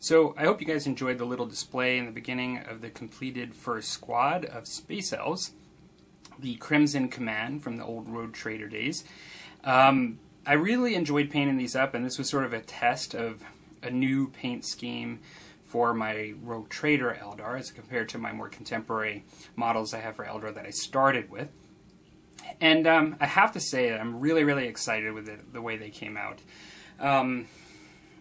So I hope you guys enjoyed the little display in the beginning of the completed first squad of Space Elves, the Crimson Command from the old Road Trader days. I really enjoyed painting these up, and this was sort of a test of a new paint scheme for my Rogue Trader Eldar as compared to my more contemporary models I have for Eldar that I started with. And I have to say that I'm really, really excited with the way they came out.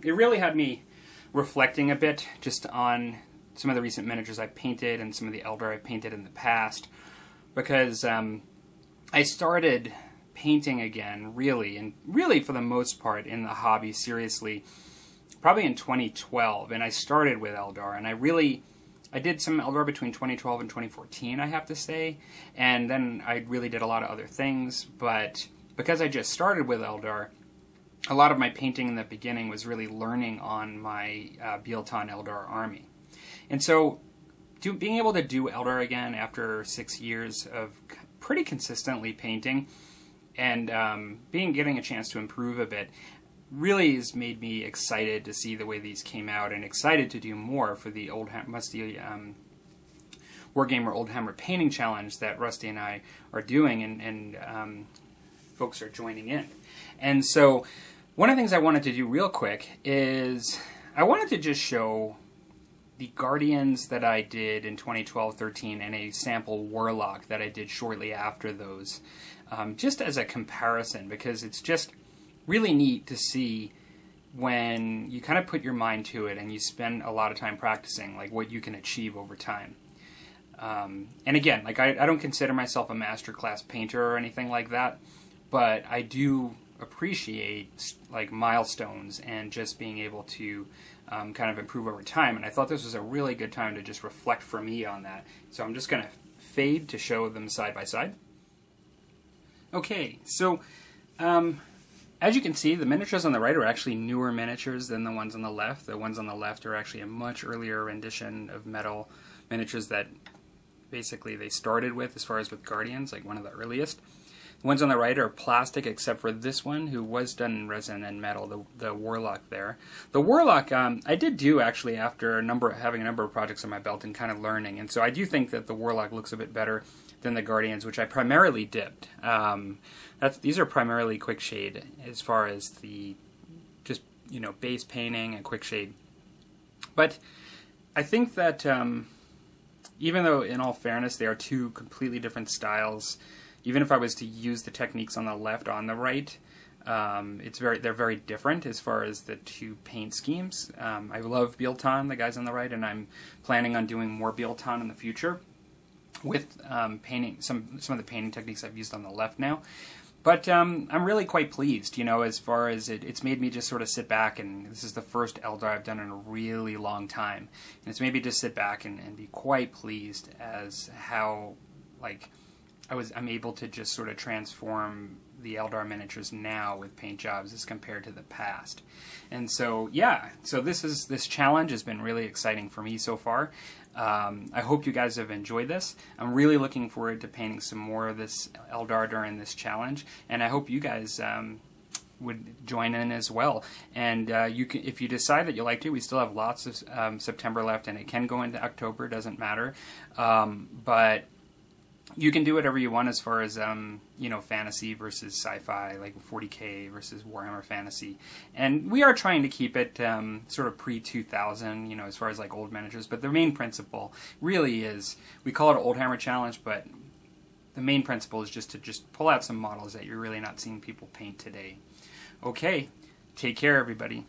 It really had me reflecting a bit just on some of the recent miniatures I've painted and some of the Eldar I've painted in the past, because I started painting again, really for the most part in the hobby seriously, probably in 2012, and I started with Eldar, and I did some Eldar between 2012 and 2014, I have to say, and then I really did a lot of other things, but because I just started with Eldar, a lot of my painting in the beginning was really learning on my Bielton Eldar army. And so being able to do Eldar again after 6 years of pretty consistently painting and getting a chance to improve a bit really has made me excited to see the way these came out, and excited to do more for the Musty Wargamer Oldhammer painting challenge that Rusty and I are doing, and folks are joining in. And so one of the things I wanted to do real quick is I wanted to just show the Guardians that I did in 2012-13 and a sample Warlock that I did shortly after those, just as a comparison, because it's just really neat to see when you kind of put your mind to it and you spend a lot of time practicing, like what you can achieve over time. And again, like I don't consider myself a masterclass painter or anything like that, but I do appreciate like milestones and just being able to kind of improve over time. And I thought this was a really good time to just reflect for me on that. So I'm just going to fade to show them side by side. Okay, so as you can see, the miniatures on the right are actually newer miniatures than the ones on the left. The ones on the left are actually a much earlier rendition of metal miniatures that basically they started with, as far as with Guardians, like one of the earliest. The ones on the right are plastic, except for this one, who was done in resin and metal, the Warlock there. The Warlock, I did do actually after having a number of projects on my belt and kind of learning, and so I do think that the Warlock looks a bit better than the Guardians, which I primarily dipped. These are primarily quick shade as far as the just base painting and quick shade. But I think that even though in all fairness they are two completely different styles, even if I was to use the techniques on the left on the right, they're very different as far as the two paint schemes. I love Bielton, the guys on the right, and I'm planning on doing more Bielton in the future with painting some of the painting techniques I've used on the left now. But I'm really quite pleased, as far as it's made me just sort of sit back, and this is the first Eldar I've done in a really long time, and it's made me just sit back and be quite pleased as how I'm able to just sort of transform the Eldar miniatures now with paint jobs as compared to the past. And so yeah, so this challenge has been really exciting for me so far. I hope you guys have enjoyed this. I'm really looking forward to painting some more of this Eldar during this challenge, and I hope you guys would join in as well. And if you decide that you like to, we still have lots of September left, and it can go into October, doesn't matter. But you can do whatever you want as far as fantasy versus sci-fi, like 40K versus Warhammer Fantasy, and we are trying to keep it sort of pre-2000, as far as like old miniatures. But the main principle really is, we call it an Oldhammer challenge, but the main principle is just to pull out some models that you're really not seeing people paint today. Okay, take care, everybody.